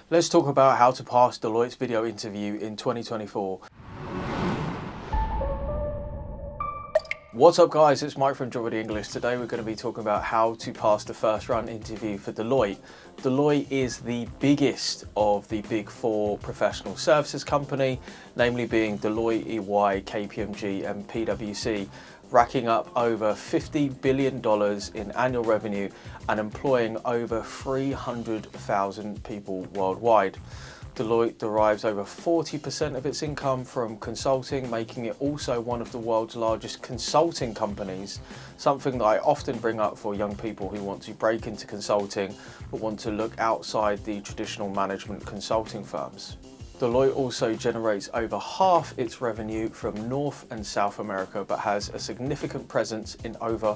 Let's talk about how to pass Deloitte's video interview in 2024. What's up guys, it's Mike from Deloitte English. Today we're going to be talking about how to pass the first round interview for Deloitte. Deloitte is the biggest of the big four professional services company, namely being Deloitte, EY, KPMG and PwC, racking up over $50 billion in annual revenue and employing over 300,000 people worldwide. Deloitte derives over 40% of its income from consulting, making it also one of the world's largest consulting companies, something that I often bring up for young people who want to break into consulting but want to look outside the traditional management consulting firms. Deloitte also generates over half its revenue from North and South America, but has a significant presence in over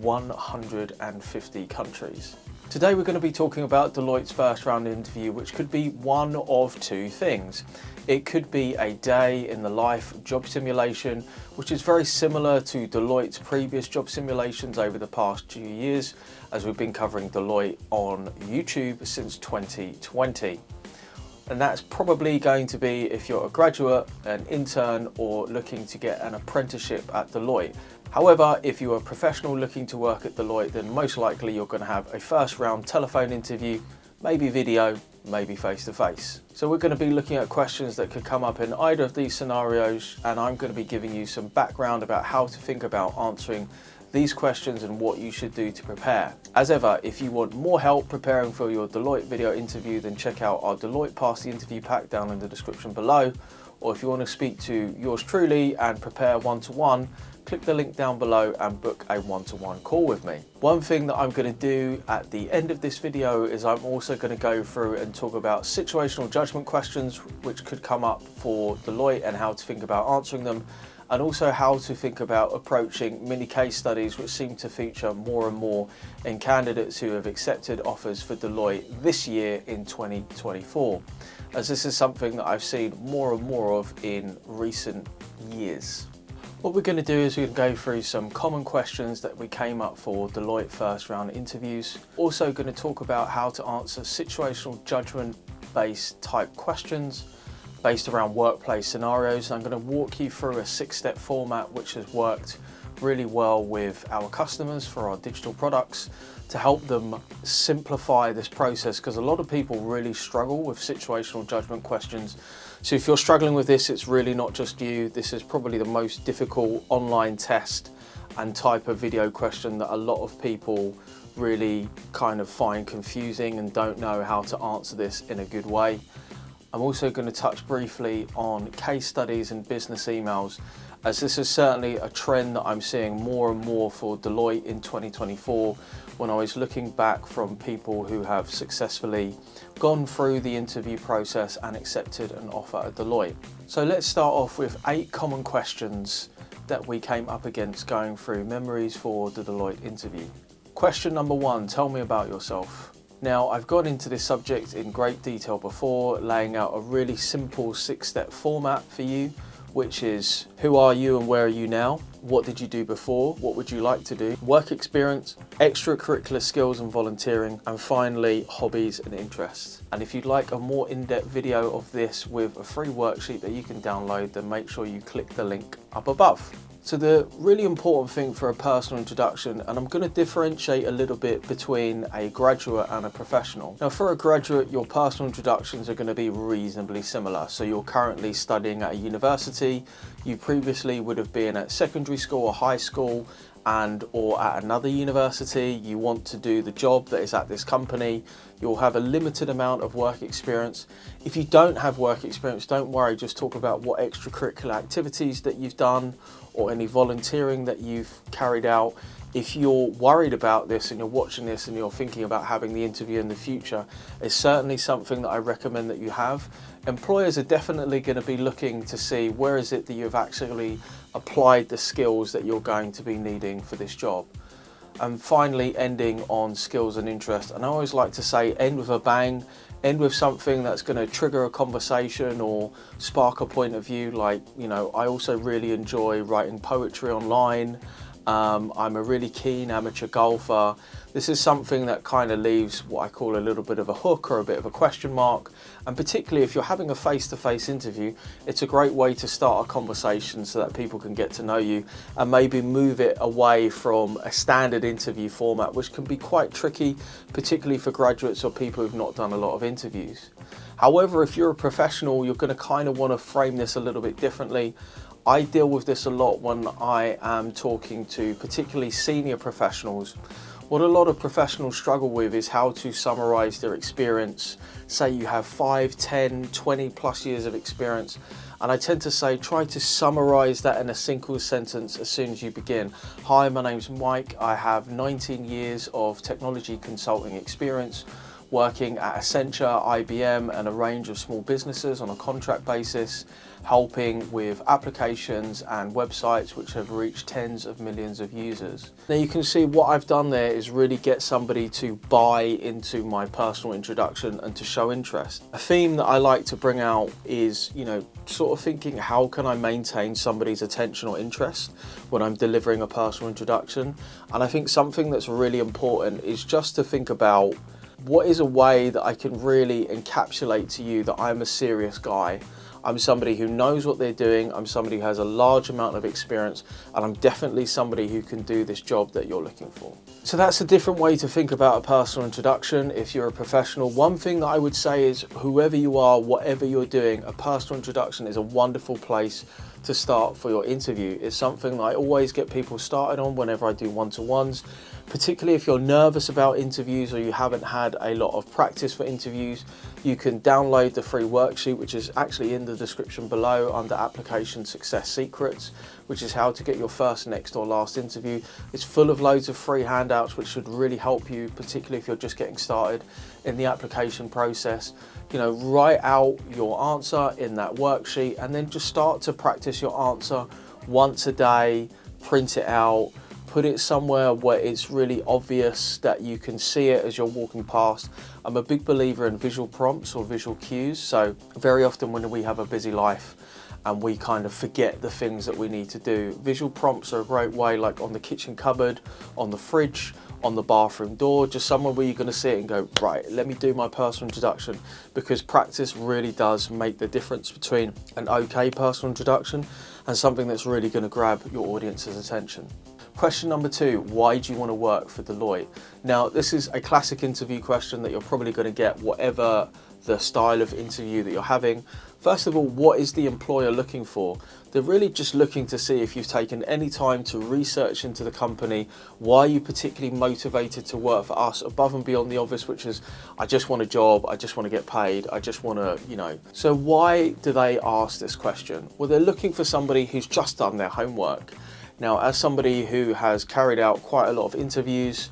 150 countries. Today we're going to be talking about Deloitte's first round interview, which could be one of two things. It could be a day in the life job simulation, which is very similar to Deloitte's previous job simulations over the past 2 years, as we've been covering Deloitte on YouTube since 2020. And that's probably going to be if you're a graduate, an intern, or looking to get an apprenticeship at Deloitte. However, if you're a professional looking to work at Deloitte, then most likely you're going to have a first round telephone interview, maybe video, maybe face-to-face. So we're going to be looking at questions that could come up in either of these scenarios, and I'm going to be giving you some background about how to think about answering these questions and what you should do to prepare. As ever, if you want more help preparing for your Deloitte video interview, then check out our Deloitte Pass the Interview pack down in the description below. Or if you want to speak to yours truly and prepare one-to-one, click the link down below and book a one-to-one call with me. One thing that I'm going to do at the end of this video is I'm also going to go through and talk about situational judgment questions which could come up for Deloitte and how to think about answering them, and also how to think about approaching mini case studies, which seem to feature more and more in candidates who have accepted offers for Deloitte this year in 2024, as this is something that I've seen more and more of in recent years. What we're going to do is we're going to go through some common questions that we came up for Deloitte first round interviews. Also going to talk about how to answer situational judgment based type questions based around workplace scenarios. I'm going to walk you through a 6-step format which has worked really well with our customers for our digital products to help them simplify this process, because a lot of people really struggle with situational judgment questions. So if you're struggling with this, it's really not just you. This is probably the most difficult online test and type of video question that a lot of people really kind of find confusing and don't know how to answer this in a good way. I'm also going to touch briefly on case studies and business emails, as this is certainly a trend that I'm seeing more and more for Deloitte in 2024 when I was looking back from people who have successfully gone through the interview process and accepted an offer at Deloitte. So let's start off with 8 common questions that we came up against going through memories for the Deloitte interview. Question number 1, tell me about yourself. Now, I've gone into this subject in great detail before, laying out a really simple 6-step format for you, which is who are you and where are you now? What did you do before? What would you like to do? Work experience, extracurricular skills and volunteering, and finally, hobbies and interests. And if you'd like a more in-depth video of this with a free worksheet that you can download, then make sure you click the link up above. So the really important thing for a personal introduction, and I'm going to differentiate a little bit between a graduate and a professional. Now for a graduate, your personal introductions are going to be reasonably similar. So you're currently studying at a university, you previously would have been at secondary school or high school, or at another university, you want to do the job that is at this company, you'll have a limited amount of work experience. If you don't have work experience, don't worry, just talk about what extracurricular activities that you've done or any volunteering that you've carried out. If you're worried about this and you're watching this and you're thinking about having the interview in the future, it's certainly something that I recommend that you have. Employers are definitely going to be looking to see where is it that you've actually applied the skills that you're going to be needing for this job. And finally, ending on skills and interest. And I always like to say end with a bang, end with something that's going to trigger a conversation or spark a point of view. Like, you know, I also really enjoy writing poetry online, I'm a really keen amateur golfer. This is something that kind of leaves what I call a little bit of a hook or a bit of a question mark. And particularly if you're having a face-to-face interview, it's a great way to start a conversation so that people can get to know you and maybe move it away from a standard interview format, which can be quite tricky, particularly for graduates or people who've not done a lot of interviews. However, if you're a professional, you're going to kind of want to frame this a little bit differently. I deal with this a lot when I am talking to particularly senior professionals. What a lot of professionals struggle with is how to summarize their experience. Say you have 5, 10, 20 plus years of experience, and I tend to say try to summarize that in a single sentence as soon as you begin. Hi, my name's Mike. I have 19 years of technology consulting experience, working at Accenture, IBM, and a range of small businesses on a contract basis, helping with applications and websites which have reached tens of millions of users. Now you can see what I've done there is really get somebody to buy into my personal introduction and to show interest. A theme that I like to bring out is, sort of thinking, how can I maintain somebody's attention or interest when I'm delivering a personal introduction? And I think something that's really important is just to think about, what is a way that I can really encapsulate to you that I'm a serious guy? I'm somebody who knows what they're doing, I'm somebody who has a large amount of experience, and I'm definitely somebody who can do this job that you're looking for. So that's a different way to think about a personal introduction if you're a professional. One thing that I would say is, whoever you are, whatever you're doing, a personal introduction is a wonderful place to start for your interview. It's something that I always get people started on whenever I do one-to-ones, particularly if you're nervous about interviews or you haven't had a lot of practice for interviews. You can download the free worksheet, which is actually in the description below under Application Success Secrets, which is how to get your first, next or last interview. It's full of loads of free handouts which should really help you, particularly if you're just getting started in the application process. Write out your answer in that worksheet and then just start to practice your answer once a day, print it out, put it somewhere where it's really obvious that you can see it as you're walking past. I'm a big believer in visual prompts or visual cues. So very often when we have a busy life and we kind of forget the things that we need to do, visual prompts are a great way, like on the kitchen cupboard, on the fridge, on the bathroom door, just somewhere where you're going to see it and go, right, let me do my personal introduction, because practice really does make the difference between an okay personal introduction and something that's really going to grab your audience's attention. Question number 2, why do you want to work for Deloitte? Now, this is a classic interview question that you're probably going to get whatever the style of interview that you're having. First of all, what is the employer looking for? They're really just looking to see if you've taken any time to research into the company. Why are you particularly motivated to work for us, above and beyond the obvious, which is, I just want a job, I just want to get paid, I just want to, So why do they ask this question? Well, they're looking for somebody who's just done their homework. Now, as somebody who has carried out quite a lot of interviews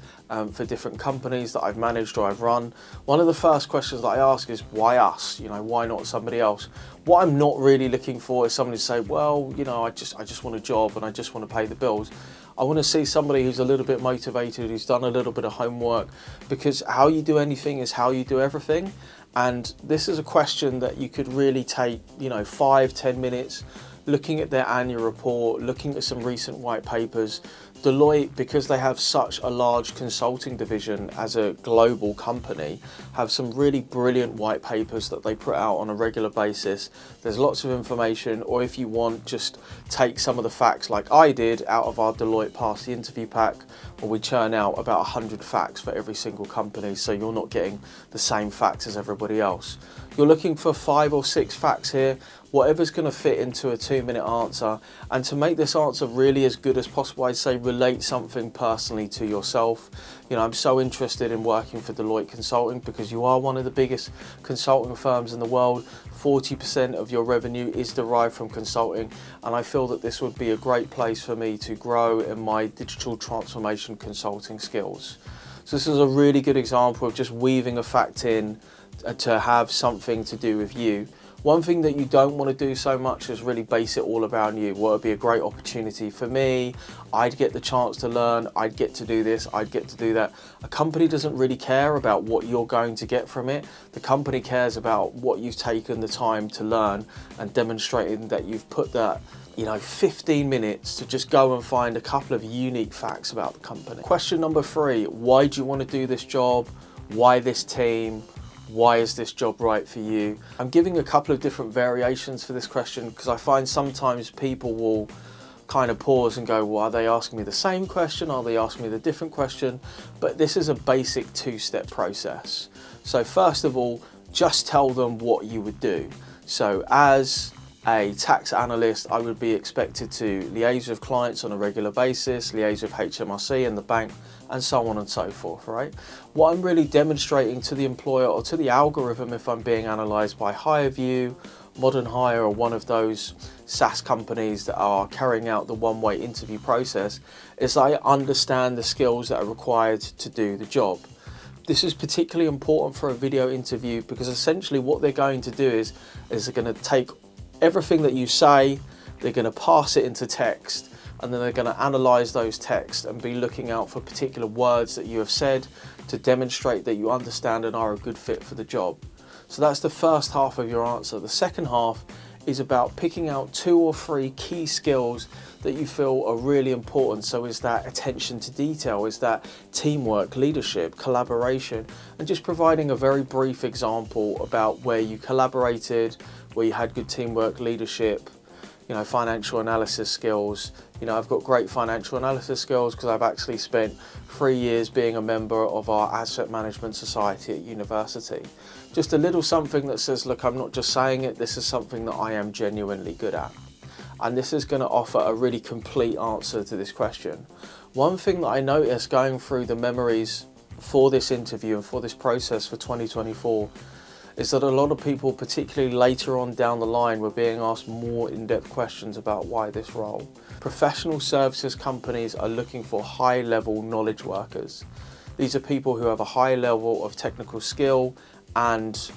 for different companies that I've managed or I've run, one of the first questions that I ask is, why us? Why not somebody else? What I'm not really looking for is somebody to say, well, I just want a job and I just want to pay the bills. I want to see somebody who's a little bit motivated, who's done a little bit of homework, because how you do anything is how you do everything. And this is a question that you could really take, 5-10 minutes, looking at their annual report, looking at some recent white papers. Deloitte, because they have such a large consulting division as a global company, have some really brilliant white papers that they put out on a regular basis. There's lots of information, or if you want, just take some of the facts like I did out of our Deloitte Pass the Interview pack, where we churn out about 100 facts for every single company, so you're not getting the same facts as everybody else. You're looking for 5 or 6 facts here, whatever's going to fit into a 2-minute answer. And to make this answer really as good as possible, I'd say relate something personally to yourself. I'm so interested in working for Deloitte Consulting because you are one of the biggest consulting firms in the world. 40% of your revenue is derived from consulting, and I feel that this would be a great place for me to grow in my digital transformation consulting skills. So this is a really good example of just weaving a fact in to have something to do with you. One thing that you don't want to do so much is really base it all around you. Well, it'd be a great opportunity for me. I'd get the chance to learn. I'd get to do this. I'd get to do that. A company doesn't really care about what you're going to get from it. The company cares about what you've taken the time to learn and demonstrating that you've put that 15 minutes to just go and find a couple of unique facts about the company. Question number 3, why do you want to do this job? Why this team? Why is this job right for you? I'm giving a couple of different variations for this question because I find sometimes people will kind of pause and go, well, are they asking me the same question? Are they asking me the different question? But this is a basic 2-step process. So first of all, just tell them what you would do. So as a tax analyst, I would be expected to liaise with clients on a regular basis, liaise with HMRC and the bank, and so on and so forth, right? What I'm really demonstrating to the employer or to the algorithm if I'm being analysed by HireView, Modern Hire, or one of those SaaS companies that are carrying out the one-way interview process, is I understand the skills that are required to do the job. This is particularly important for a video interview because essentially what they're going to do is they're going to take everything that you say, they're going to pass it into text, and then they're going to analyse those texts and be looking out for particular words that you have said to demonstrate that you understand and are a good fit for the job. So that's the first half of your answer. The second half is about picking out 2 or 3 key skills that you feel are really important. So is that attention to detail? Is that teamwork, leadership, collaboration? And just providing a very brief example about where you collaborated, where you had good teamwork, leadership, financial analysis skills. I've got great financial analysis skills because I've actually spent 3 years being a member of our asset management society at university. Just a little something that says, look, I'm not just saying it, this is something that I am genuinely good at. And this is going to offer a really complete answer to this question. One thing that I noticed going through the memories for this interview and for this process for 2024 is that a lot of people, particularly later on down the line, were being asked more in-depth questions about why this role. Professional services companies are looking for high-level knowledge workers. These are people who have a high level of technical skill and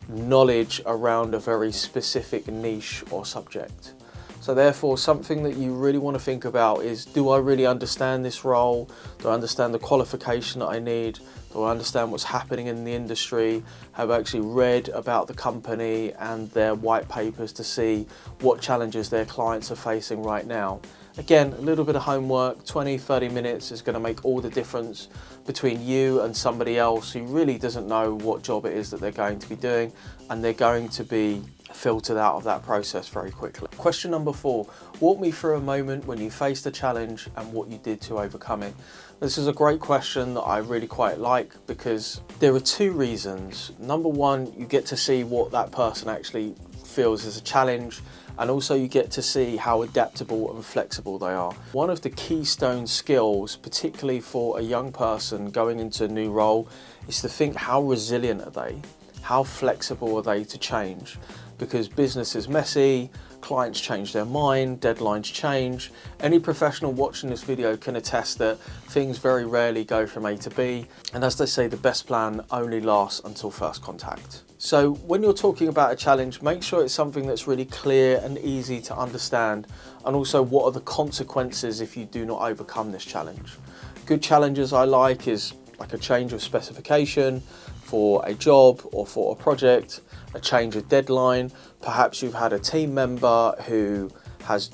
knowledge around a very specific niche or subject. So therefore, something that you really want to think about is, do I really understand this role? Do I understand the qualification that I need? Do I understand what's happening in the industry? Have I actually read about the company and their white papers to see what challenges their clients are facing right now? Again, a little bit of homework, 20-30 minutes is going to make all the difference between you and somebody else who really doesn't know what job it is that they're going to be doing, and they're going to be filtered out of that process very quickly. Question number 4, walk me through a moment when you faced a challenge and what you did to overcome it. This is a great question that I really quite like because there are 2 reasons. Number 1, you get to see what that person actually feels as a challenge, and also you get to see how adaptable and flexible they are. One of the keystone skills, particularly for a young person going into a new role, is to think, how resilient are they? How flexible are they to change? Because business is messy, clients change their mind, deadlines change. Any professional watching this video can attest that things very rarely go from A to B. And as they say, the best plan only lasts until first contact. So when you're talking about a challenge, make sure it's something that's really clear and easy to understand. And also, what are the consequences if you do not overcome this challenge? Good challenges I like is like a change of specification for a job or for a project, a change of deadline. Perhaps you've had a team member who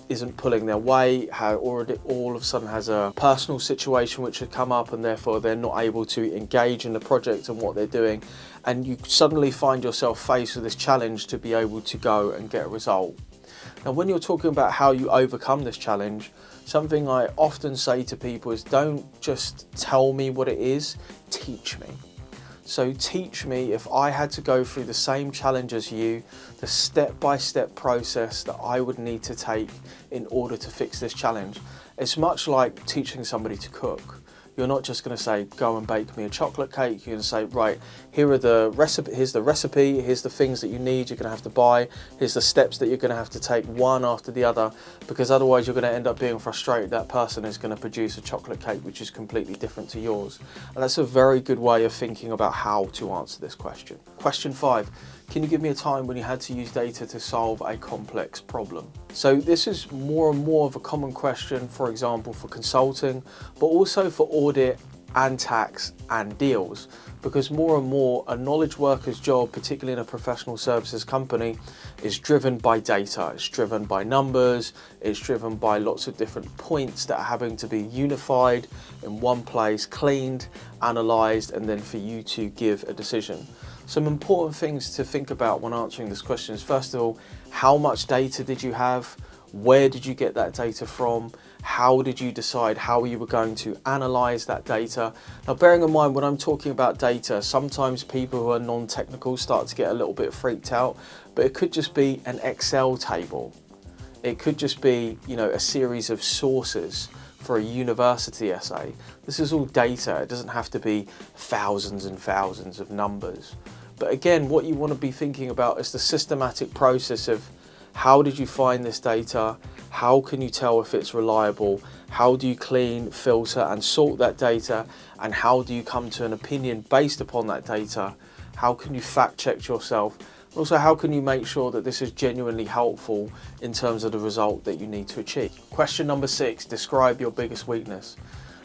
isn't pulling their weight, already all of a sudden has a personal situation which had come up and therefore they're not able to engage in the project and what they're doing, and you suddenly find yourself faced with this challenge to be able to go and get a result. Now, when you're talking about how you overcome this challenge, something I often say to people is, don't just tell me what it is, teach me. So teach me, if I had to go through the same challenge as you, the step-by-step process that I would need to take in order to fix this challenge. It's much like teaching somebody to cook. You're not just going to say, go and bake me a chocolate cake. You're going to say, right, here's the recipe, here's the things that you need, you're going to have to buy, here's the steps that you're going to have to take one after the other, because otherwise you're going to end up being frustrated. That person is going to produce a chocolate cake which is completely different to yours. And that's a very good way of thinking about how to answer this question. Question 5. Can you give me a time when you had to use data to solve a complex problem? So this is more and more of a common question, for example, for consulting, but also for audit and tax and deals, because more and more a knowledge worker's job, particularly in a professional services company, is driven by data, it's driven by numbers, it's driven by lots of different points that are having to be unified in one place, cleaned, analysed, and then for you to give a decision. Some important things to think about when answering this question is, first of all, how much data did you have? Where did you get that data from? How did you decide how you were going to analyze that data? Now, bearing in mind, when I'm talking about data, sometimes people who are non-technical start to get a little bit freaked out, but it could just be an Excel table. It could just be, a series of sources for a university essay. This is all data. It doesn't have to be thousands and thousands of numbers. But again, what you want to be thinking about is the systematic process of, how did you find this data? How can you tell if it's reliable? How do you clean, filter, and sort that data? And how do you come to an opinion based upon that data? How can you fact check yourself? Also, how can you make sure that this is genuinely helpful in terms of the result that you need to achieve? Question number 6, describe your biggest weakness.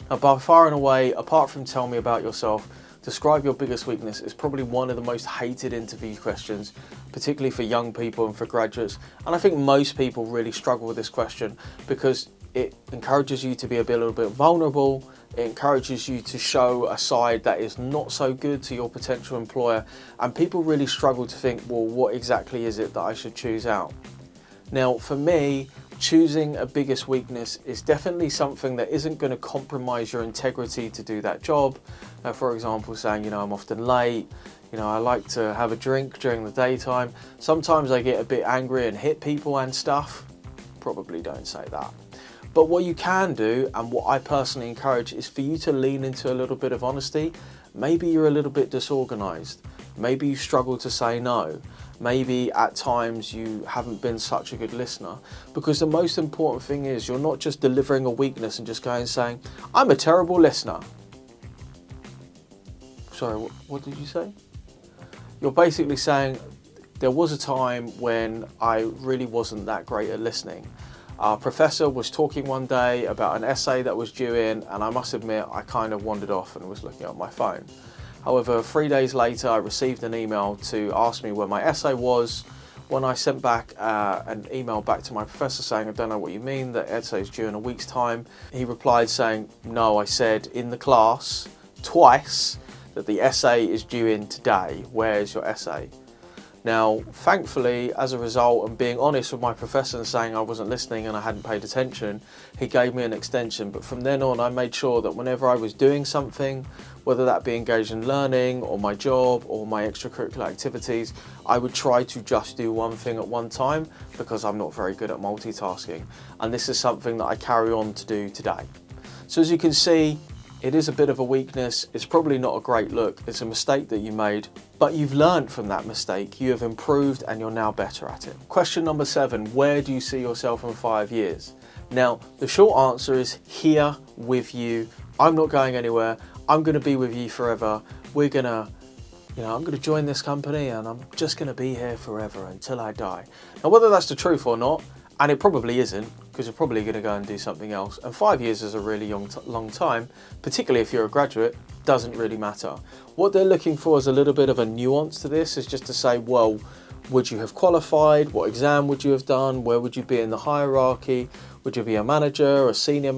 Now, by far and away, apart from tell me about yourself, describe your biggest weakness is probably one of the most hated interview questions, particularly for young people and for graduates. And I think most people really struggle with this question because it encourages you to be a little bit vulnerable. It encourages you to show a side that is not so good to your potential employer. And people really struggle to think, well, what exactly is it that I should choose out? Now, for me, choosing a biggest weakness is definitely something that isn't going to compromise your integrity to do that job. For example, saying, I'm often late, I like to have a drink during the daytime. Sometimes I get a bit angry and hit people and stuff. Probably don't say that. But what you can do, and what I personally encourage, is for you to lean into a little bit of honesty. Maybe you're a little bit disorganized. Maybe you struggle to say no. Maybe at times you haven't been such a good listener, because the most important thing is you're not just delivering a weakness and just going and saying, I'm a terrible listener. Sorry, what did you say? You're basically saying, there was a time when I really wasn't that great at listening. Our professor was talking one day about an essay that was due in, and I must admit I kind of wandered off and was looking at my phone. However, 3 days later, I received an email to ask me where my essay was. When I sent back an email back to my professor saying, I don't know what you mean, the essay is due in a week's time, he replied saying, no, I said in the class twice that the essay is due in today. Where is your essay? Now, thankfully, as a result, and being honest with my professor and saying I wasn't listening and I hadn't paid attention, he gave me an extension. But from then on, I made sure that whenever I was doing something, whether that be engaged in learning or my job or my extracurricular activities, I would try to just do one thing at one time, because I'm not very good at multitasking. And this is something that I carry on to do today. So as you can see, it is a bit of a weakness. It's probably not a great look. It's a mistake that you made, but you've learned from that mistake. You have improved and you're now better at it. Question number 7, where do you see yourself in 5 years? Now, the short answer is here with you. I'm not going anywhere. I'm going to be with you forever. I'm going to join this company and I'm just going to be here forever until I die. Now, whether that's the truth or not, and it probably isn't, because you're probably going to go and do something else. And 5 years is a really long time, particularly if you're a graduate, doesn't really matter. What they're looking for is a little bit of a nuance to this, is just to say, well, would you have qualified? What exam would you have done? Where would you be in the hierarchy? Would you be a manager, a senior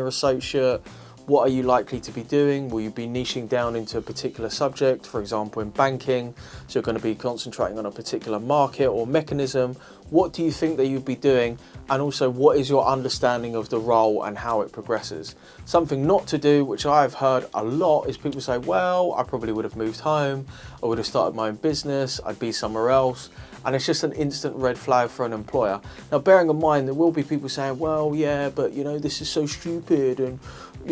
associate? What are you likely to be doing? Will you be niching down into a particular subject, for example, in banking? So you're going to be concentrating on a particular market or mechanism. What do you think that you'd be doing? And also, what is your understanding of the role and how it progresses? Something not to do, which I've heard a lot, is people say, well, I probably would have moved home. I would have started my own business. I'd be somewhere else. And it's just an instant red flag for an employer. Now, bearing in mind, there will be people saying, well, yeah, but this is so stupid, and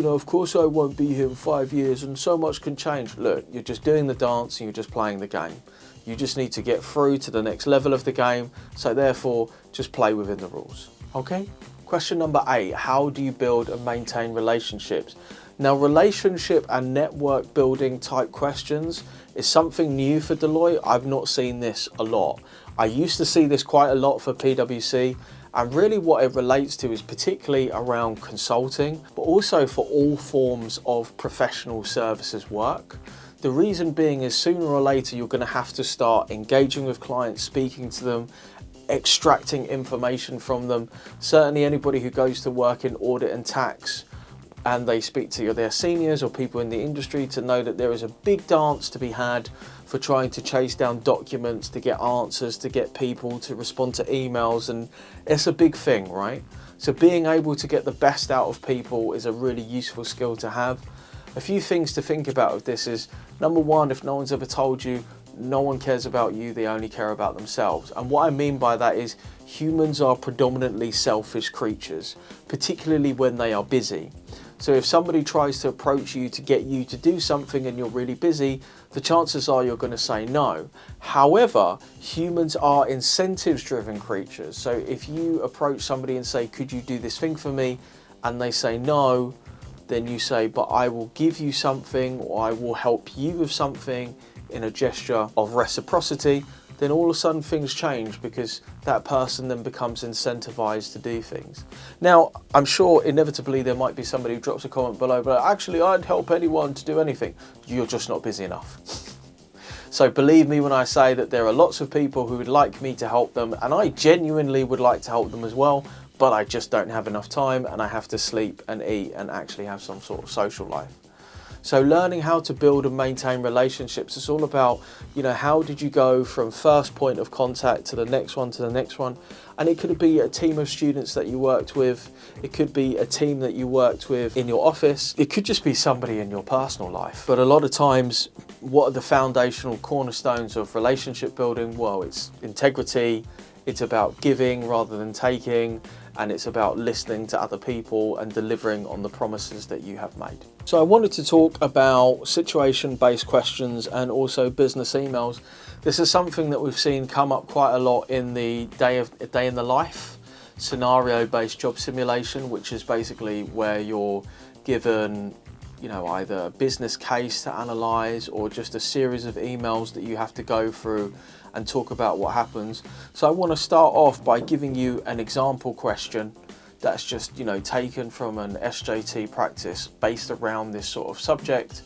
of course I won't be here in 5 years, and so much can change. Look, you're just doing the dance and you're just playing the game. You just need to get through to the next level of the game, so therefore just play within the rules. Okay? Question number 8, how do you build and maintain relationships? Now, relationship and network building type questions is something new for Deloitte. I've not seen this a lot. I used to see this quite a lot for PwC, And really what it relates to is particularly around consulting, but also for all forms of professional services work. The reason being is sooner or later you're going to have to start engaging with clients, speaking to them, extracting information from them. Certainly anybody who goes to work in audit and tax and they speak to their seniors or people in the industry to know that there is a big dance to be had for trying to chase down documents, to get answers, to get people to respond to emails, and it's a big thing, right? So being able to get the best out of people is a really useful skill to have. A few things to think about with this is, number one, if no one's ever told you, no one cares about you, they only care about themselves. And what I mean by that is humans are predominantly selfish creatures, particularly when they are busy. So if somebody tries to approach you to get you to do something and you're really busy, the chances are you're going to say no. However, humans are incentives driven creatures. So if you approach somebody and say, could you do this thing for me? And they say no, then you say, but I will give you something, or I will help you with something in a gesture of reciprocity. Then all of a sudden things change because that person then becomes incentivized to do things. Now, I'm sure inevitably there might be somebody who drops a comment below, but actually I'd help anyone to do anything. You're just not busy enough. So believe me when I say that there are lots of people who would like me to help them, and I genuinely would like to help them as well, but I just don't have enough time and I have to sleep and eat and actually have some sort of social life. So learning how to build and maintain relationships is all about, how did you go from first point of contact to the next one to the next one? And it could be a team of students that you worked with. It could be a team that you worked with in your office. It could just be somebody in your personal life. But a lot of times, what are the foundational cornerstones of relationship building? Well, it's integrity. It's about giving rather than taking. And it's about listening to other people and delivering on the promises that you have made. So I wanted to talk about situation-based questions and also business emails. This is something that we've seen come up quite a lot in the day in the life scenario-based job simulation, which is basically where you're given either a business case to analyze or just a series of emails that you have to go through and talk about what happens. So I want to start off by giving you an example question that's just taken from an SJT practice based around this sort of subject,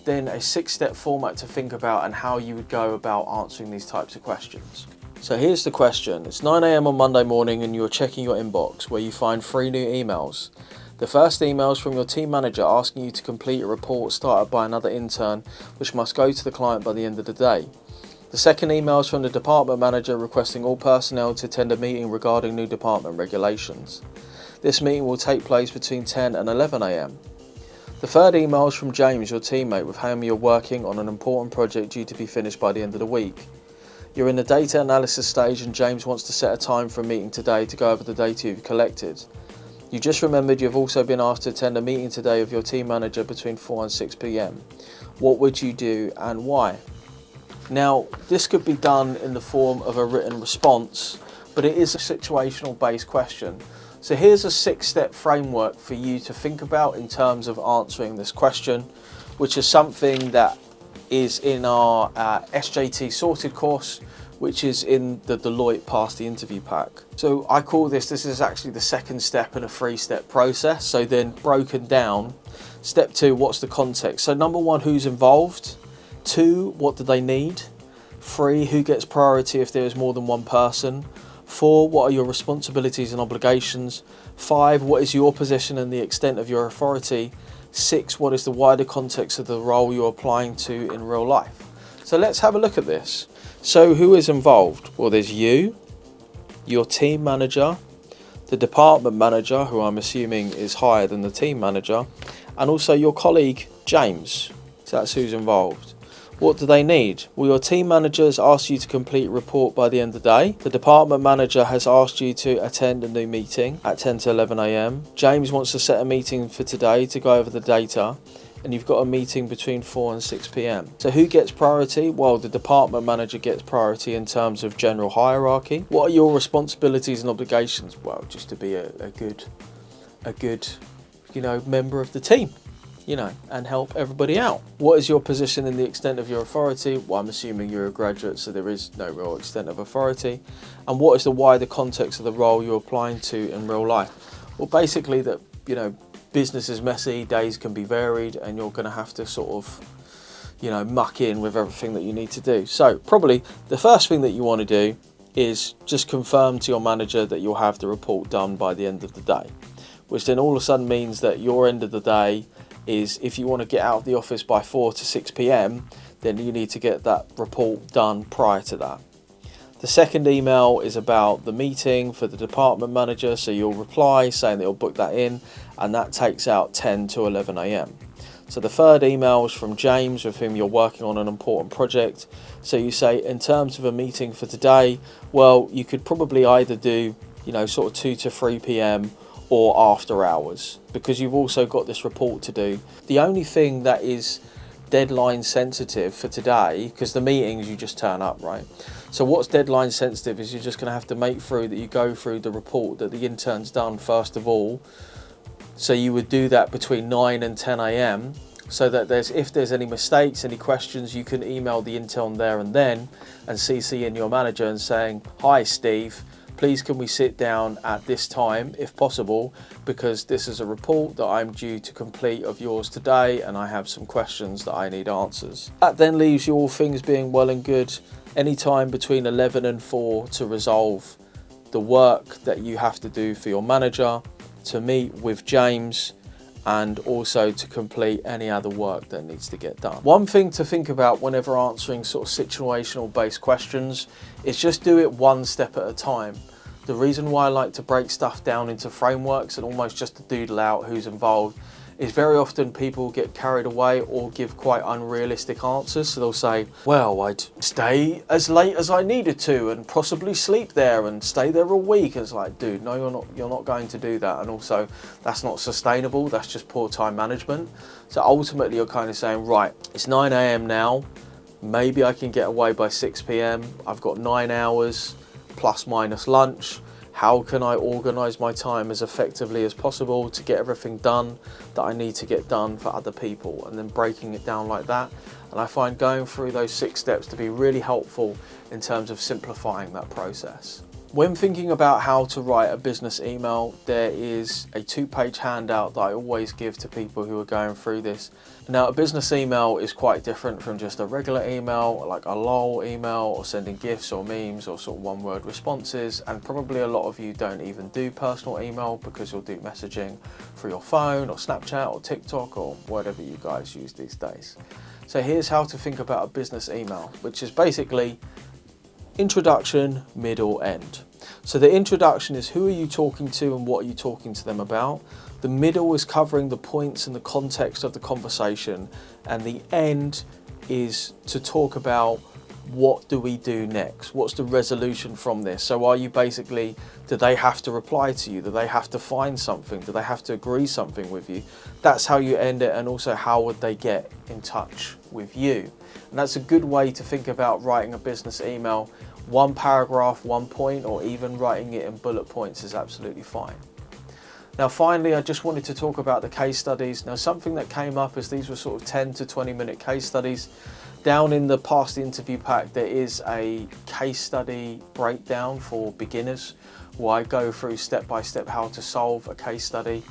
then a 6-step format to think about and how you would go about answering these types of questions. So here's the question. It's 9 AM on Monday morning and you're checking your inbox where you find 3 new emails. The first email is from your team manager asking you to complete a report started by another intern, which must go to the client by the end of the day. The second email is from the department manager requesting all personnel to attend a meeting regarding new department regulations. This meeting will take place between 10 and 11 AM. The third email is from James, your teammate, with whom you're working on an important project due to be finished by the end of the week. You're in the data analysis stage and James wants to set a time for a meeting today to go over the data you've collected. You just remembered you've also been asked to attend a meeting today with your team manager between 4 and 6 PM. What would you do and why? Now, this could be done in the form of a written response, but it is a situational based question. So here's a 6-step framework for you to think about in terms of answering this question, which is something that is in our SJT Sorted course, which is in the Deloitte Pass the Interview pack. So I call this is actually the second step in a 3-step process. So then broken down, step 2, what's the context? So number 1, who's involved? 2, what do they need? 3, who gets priority if there is more than one person? 4, what are your responsibilities and obligations? 5, what is your position and the extent of your authority? 6, what is the wider context of the role you're applying to in real life? So let's have a look at this. So who is involved? Well, there's you, your team manager, the department manager, who I'm assuming is higher than the team manager, and also your colleague, James. So that's who's involved. What do they need? Well, your team manager has asked you to complete a report by the end of the day. The department manager has asked you to attend a new meeting at 10 to 11 AM. James wants to set a meeting for today to go over the data, and you've got a meeting between 4 and 6 PM. So who gets priority? Well, the department manager gets priority in terms of general hierarchy. What are your responsibilities and obligations? Well, just to be a good member of the team. and help everybody out. What is your position in the extent of your authority? Well, I'm assuming you're a graduate, so there is no real extent of authority. And what is the wider context of the role you're applying to in real life? Well, basically that, business is messy, days can be varied, and you're going to have to sort of, muck in with everything that you need to do. So probably the first thing that you want to do is just confirm to your manager that you'll have the report done by the end of the day, which then all of a sudden means that your end of the day is, if you want to get out of the office by 4 to 6 p.m, then you need to get that report done prior to that. The second email is about the meeting for the department manager, so you'll reply saying that you'll book that in, and that takes out 10 to 11 a.m. So the third email is from James, with whom you're working on an important project. So you say, in terms of a meeting for today, well, you could probably either do, sort of 2 to 3 p.m. or after hours, because you've also got this report to do. The only thing that is deadline sensitive for today, because the meetings you just turn up, right? So what's deadline sensitive is you're just going to have to make sure that you go through the report that the intern's done first of all. So you would do that between 9 and 10 a.m. so that if there's any mistakes, any questions, you can email the intern there and then and CC in your manager and saying, "Hi Steve, please can we sit down at this time if possible, because this is a report that I'm due to complete of yours today and I have some questions that I need answers." That then leaves you, all things being well and good, any time between 11 and 4 to resolve the work that you have to do for your manager, to meet with James, and also to complete any other work that needs to get done. One thing to think about whenever answering sort of situational based questions is just do it one step at a time. The reason why I like to break stuff down into frameworks and almost just to doodle out who's involved is very often people get carried away or give quite unrealistic answers. So they'll say, well, I'd stay as late as I needed to and possibly sleep there and stay there a week. It's like, dude, no, you're not going to do that. And also that's not sustainable. That's just poor time management. So ultimately you're kind of saying, right, it's 9 a.m. now. Maybe I can get away by 6 p.m. I've got 9 hours plus minus lunch. How can I organise my time as effectively as possible to get everything done that I need to get done for other people, and then breaking it down like that. And I find going through those 6 steps to be really helpful in terms of simplifying that process. When thinking about how to write a business email, there is a 2-page handout that I always give to people who are going through this. Now, a business email is quite different from just a regular email, like a LOL email, or sending GIFs or memes or sort of one-word responses. And probably a lot of you don't even do personal email because you'll do messaging through your phone or Snapchat or TikTok or whatever you guys use these days. So here's how to think about a business email, which is basically introduction, middle, end. So the introduction is who are you talking to and what are you talking to them about. The middle is covering the points and the context of the conversation, and the end is to talk about what do we do next? What's the resolution from this? So are you basically, do they have to reply to you? Do they have to find something? Do they have to agree something with you? That's how you end it. And also, how would they get in touch with you? And that's a good way to think about writing a business email. 1 paragraph, 1 point, or even writing it in bullet points is absolutely fine. Now finally, I just wanted to talk about the case studies. Now something that came up is these were sort of 10 to 20 minute case studies. Down in the past interview pack, there is a case study breakdown for beginners where I go through step by step how to solve a case study.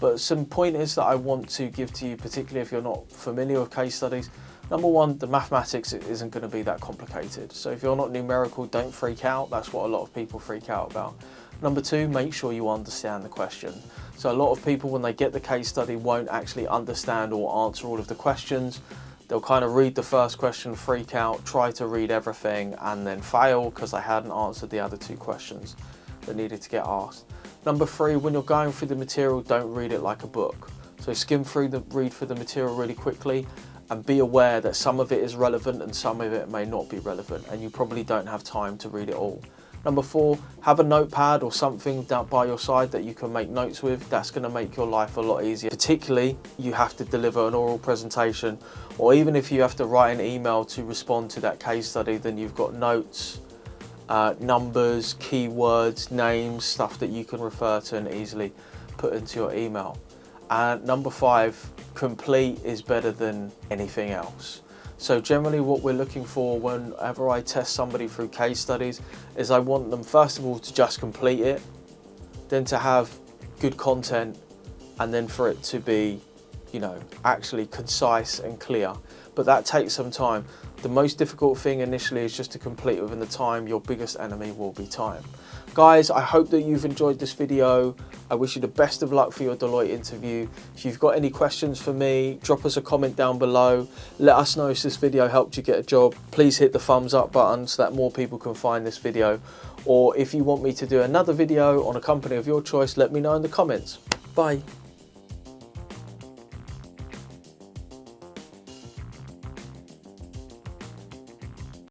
But some pointers that I want to give to you, particularly if you're not familiar with case studies. Number one, the mathematics isn't going to be that complicated. So if you're not numerical, don't freak out. That's what a lot of people freak out about. Number two, make sure you understand the question. So a lot of people, when they get the case study, won't actually understand or answer all of the questions. They'll kind of read the first question, freak out, try to read everything, and then fail because they hadn't answered the other 2 questions that needed to get asked. Number 3, when you're going through the material, don't read it like a book. So read through the material really quickly, and be aware that some of it is relevant and some of it may not be relevant, and you probably don't have time to read it all. Number 4, have a notepad or something down by your side that you can make notes with. That's going to make your life a lot easier. Particularly, you have to deliver an oral presentation, or even if you have to write an email to respond to that case study, then you've got notes, numbers, keywords, names, stuff that you can refer to and easily put into your email. And number 5, complete is better than anything else. So generally what we're looking for whenever I test somebody through case studies is I want them first of all to just complete it, then to have good content, and then for it to be, you know, actually concise and clear. But that takes some time. The most difficult thing initially is just to complete within the time. Your biggest enemy will be time. Guys, I hope that you've enjoyed this video. I wish you the best of luck for your Deloitte interview. If you've got any questions for me, drop us a comment down below. Let us know if this video helped you get a job. Please hit the thumbs up button so that more people can find this video. Or if you want me to do another video on a company of your choice, let me know in the comments. Bye.